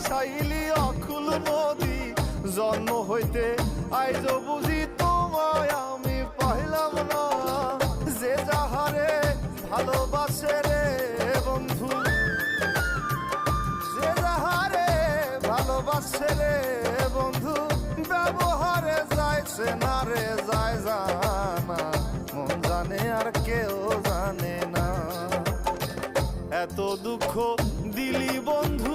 ভাসাইলি অকুল নদী, জন্ম হইতে আইজ বুঝি তোমায় আমি পাইলাম না। যে যাহারে ভালোবাসে রে বন্ধু, যে যাহারে ভালোবাসে রে বন্ধু, ব্যবহারে যাইছে না রে যায় জানা, মন জানে আর কেউ জানে না। এত দুঃখ দিলি বন্ধু